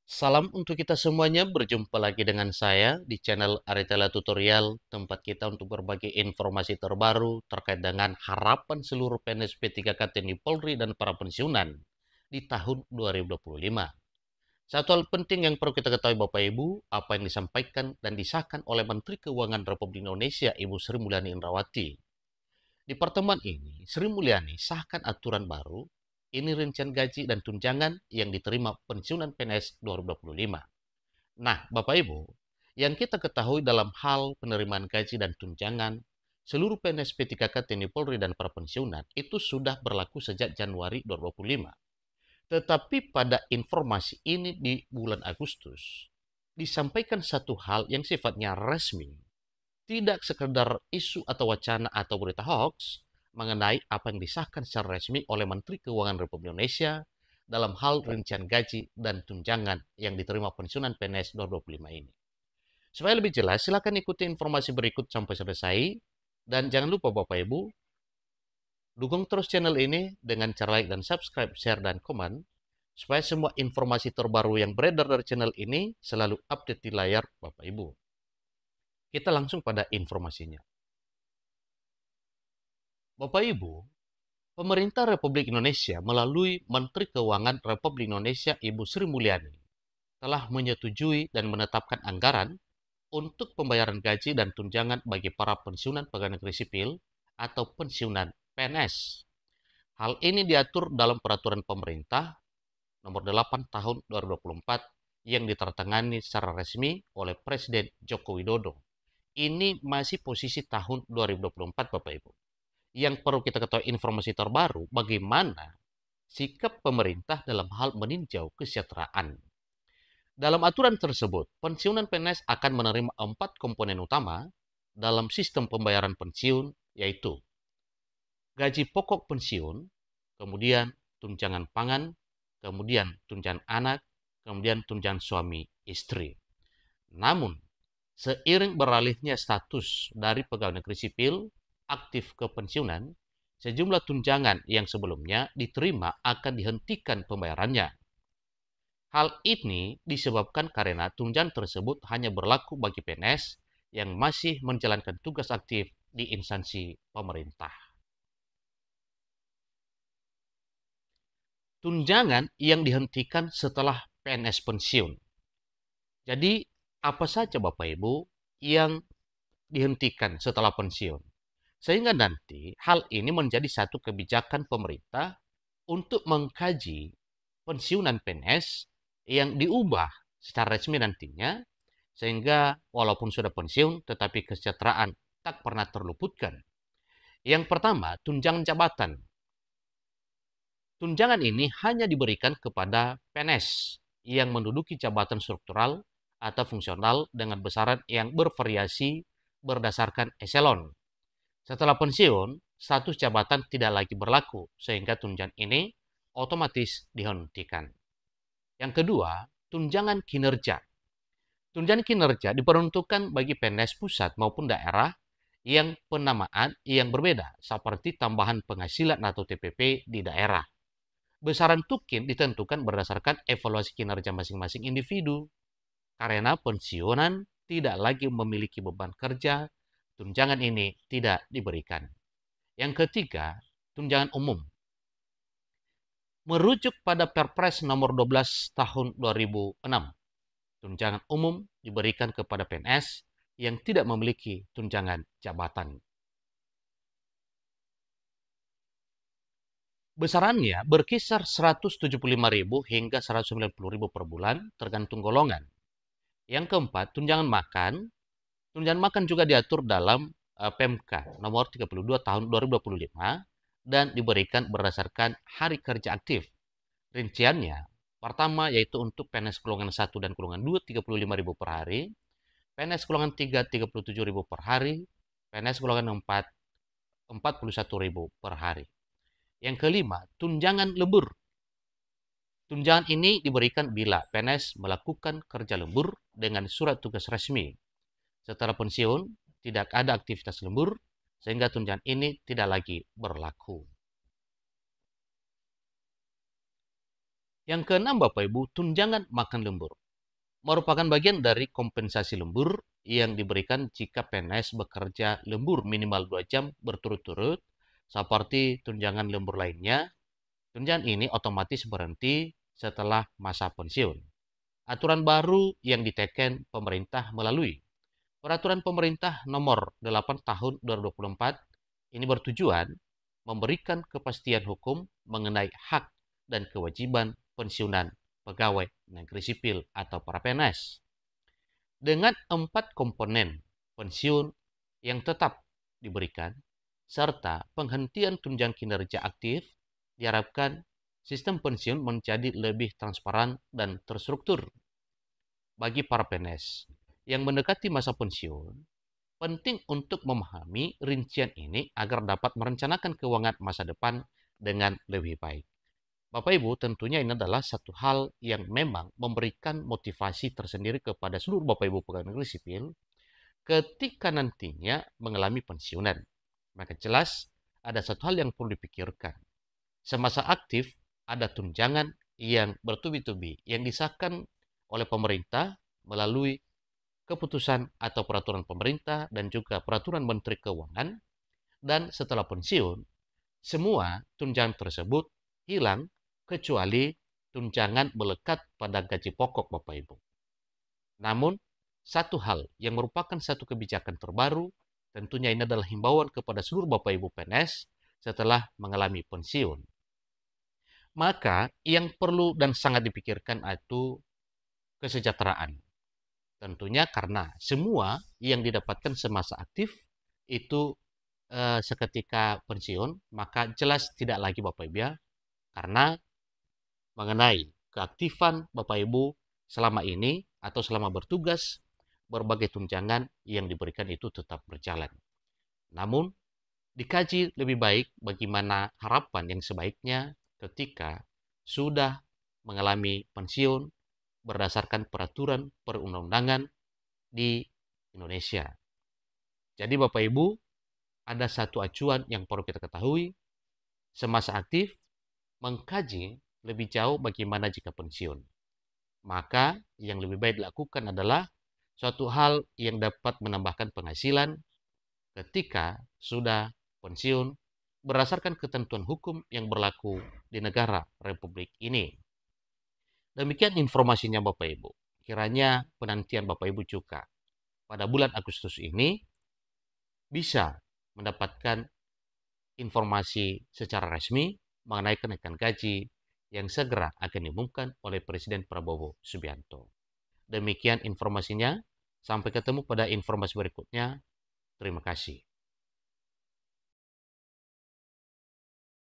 Salam untuk kita semuanya, berjumpa lagi dengan saya di channel Aritela Tutorial, tempat kita untuk berbagi informasi terbaru terkait dengan harapan seluruh PNS P3K TNI Polri dan para pensiunan di tahun 2025. Satu hal penting yang perlu kita ketahui Bapak Ibu, apa yang disampaikan dan disahkan oleh Menteri Keuangan Republik Indonesia Ibu Sri Mulyani Indrawati. Di pertemuan ini, Sri Mulyani sahkan aturan baru, ini rincian gaji dan tunjangan yang diterima pensiunan PNS 2025. Nah, Bapak Ibu, yang kita ketahui dalam hal penerimaan gaji dan tunjangan, seluruh PNS P3K TNI Polri dan para pensiunan itu sudah berlaku sejak Januari 2025. Tetapi pada informasi ini di bulan Agustus, disampaikan satu hal yang sifatnya resmi, tidak sekedar isu atau wacana atau berita hoax mengenai apa yang disahkan secara resmi oleh Menteri Keuangan Republik Indonesia dalam hal rincian gaji dan tunjangan yang diterima pensiunan PNS 2025 ini. Supaya lebih jelas, silakan ikuti informasi berikut sampai selesai. Dan jangan lupa Bapak Ibu, dukung terus channel ini dengan cara like dan subscribe, share, dan komen, supaya semua informasi terbaru yang beredar dari channel ini selalu update di layar Bapak Ibu. Kita langsung pada informasinya. Bapak Ibu, pemerintah Republik Indonesia melalui Menteri Keuangan Republik Indonesia Ibu Sri Mulyani telah menyetujui dan menetapkan anggaran untuk pembayaran gaji dan tunjangan bagi para pensiunan pegawai negeri sipil atau pensiunan PNS. Hal ini diatur dalam peraturan pemerintah nomor 8 tahun 2024 yang ditandatangani secara resmi oleh Presiden Joko Widodo. Ini masih posisi tahun 2024 Bapak Ibu. Yang perlu kita ketahui informasi terbaru, bagaimana sikap pemerintah dalam hal meninjau kesejahteraan. Dalam aturan tersebut, pensiunan PNS akan menerima 4 komponen utama dalam sistem pembayaran pensiun, yaitu gaji pokok pensiun, kemudian tunjangan pangan, kemudian tunjangan anak, kemudian tunjangan suami istri. Namun, seiring beralihnya status dari pegawai negeri sipil aktif ke pensiunan, sejumlah tunjangan yang sebelumnya diterima akan dihentikan pembayarannya. Hal ini disebabkan karena tunjangan tersebut hanya berlaku bagi PNS yang masih menjalankan tugas aktif di instansi pemerintah. Tunjangan yang dihentikan setelah PNS pensiun. Jadi, apa saja Bapak Ibu yang dihentikan setelah pensiun? Sehingga nanti hal ini menjadi satu kebijakan pemerintah untuk mengkaji pensiunan PNS yang diubah secara resmi nantinya, sehingga walaupun sudah pensiun tetapi kesejahteraan tak pernah terluputkan. Yang pertama, tunjangan jabatan. Tunjangan ini hanya diberikan kepada PNS yang menduduki jabatan struktural atau fungsional dengan besaran yang bervariasi berdasarkan eselon. Setelah pensiun, status jabatan tidak lagi berlaku, sehingga tunjangan ini otomatis dihentikan. Yang kedua, tunjangan kinerja. Tunjangan kinerja diperuntukkan bagi PNS pusat maupun daerah yang penamaan yang berbeda, seperti tambahan penghasilan atau TPP di daerah. Besaran tukin ditentukan berdasarkan evaluasi kinerja masing-masing individu. Karena pensiunan tidak lagi memiliki beban kerja, tunjangan ini tidak diberikan. Yang ketiga, tunjangan umum. Merujuk pada Perpres nomor 12 tahun 2006, tunjangan umum diberikan kepada PNS yang tidak memiliki tunjangan jabatan. Besarannya berkisar 175.000 hingga 190.000 per bulan tergantung golongan. Yang keempat, tunjangan makan. Tunjangan makan juga diatur dalam PMK nomor 32 tahun 2025 dan diberikan berdasarkan hari kerja aktif. Rinciannya, pertama yaitu untuk PNS golongan 1 dan golongan 2 35.000 per hari, PNS golongan 3 37.000 per hari, PNS golongan 4 41.000 per hari. Yang kelima, tunjangan lembur. Tunjangan ini diberikan bila PNS melakukan kerja lembur dengan surat tugas resmi. Setelah pensiun, tidak ada aktivitas lembur, sehingga tunjangan ini tidak lagi berlaku. Yang keenam, Bapak Ibu, tunjangan makan lembur. Merupakan bagian dari kompensasi lembur yang diberikan jika PNS bekerja lembur minimal 2 jam berturut-turut, seperti tunjangan lembur lainnya. Tunjangan ini otomatis berhenti setelah masa pensiun. Aturan baru yang diteken pemerintah melalui Peraturan Pemerintah Nomor 8 Tahun 2024 ini bertujuan memberikan kepastian hukum mengenai hak dan kewajiban pensiunan pegawai negeri sipil atau para PNS. Dengan 4 komponen pensiun yang tetap diberikan, serta penghentian tunjangan kinerja aktif, diharapkan sistem pensiun menjadi lebih transparan dan terstruktur. Bagi para PNS yang mendekati masa pensiun, penting untuk memahami rincian ini agar dapat merencanakan keuangan masa depan dengan lebih baik. Bapak Ibu, tentunya ini adalah satu hal yang memang memberikan motivasi tersendiri kepada seluruh Bapak Ibu pegawai negeri sipil ketika nantinya mengalami pensiunan. Maka jelas ada satu hal yang perlu dipikirkan. Semasa aktif ada tunjangan yang bertubi-tubi yang disahkan oleh pemerintah melalui keputusan atau peraturan pemerintah dan juga peraturan Menteri Keuangan, dan setelah pensiun, semua tunjangan tersebut hilang kecuali tunjangan melekat pada gaji pokok Bapak Ibu. Namun, satu hal yang merupakan satu kebijakan terbaru, tentunya ini adalah himbauan kepada seluruh Bapak Ibu PNS setelah mengalami pensiun. Maka yang perlu dan sangat dipikirkan itu kesejahteraan. Tentunya karena semua yang didapatkan semasa aktif itu seketika pensiun, maka jelas tidak lagi Bapak Ibu ya, karena mengenai keaktifan Bapak Ibu selama ini atau selama bertugas, berbagai tunjangan yang diberikan itu tetap berjalan. Namun, dikaji lebih baik bagaimana harapan yang sebaiknya ketika sudah mengalami pensiun berdasarkan peraturan perundang-undangan di Indonesia. Jadi Bapak Ibu, ada satu acuan yang perlu kita ketahui, semasa aktif mengkaji lebih jauh bagaimana jika pensiun. Maka yang lebih baik dilakukan adalah suatu hal yang dapat menambahkan penghasilan ketika sudah pensiun berdasarkan ketentuan hukum yang berlaku di negara Republik ini. Demikian informasinya Bapak Ibu. Kiranya penantian Bapak Ibu juga pada bulan Agustus ini bisa mendapatkan informasi secara resmi mengenai kenaikan gaji yang segera akan diumumkan oleh Presiden Prabowo Subianto. Demikian informasinya. Sampai ketemu pada informasi berikutnya. Terima kasih.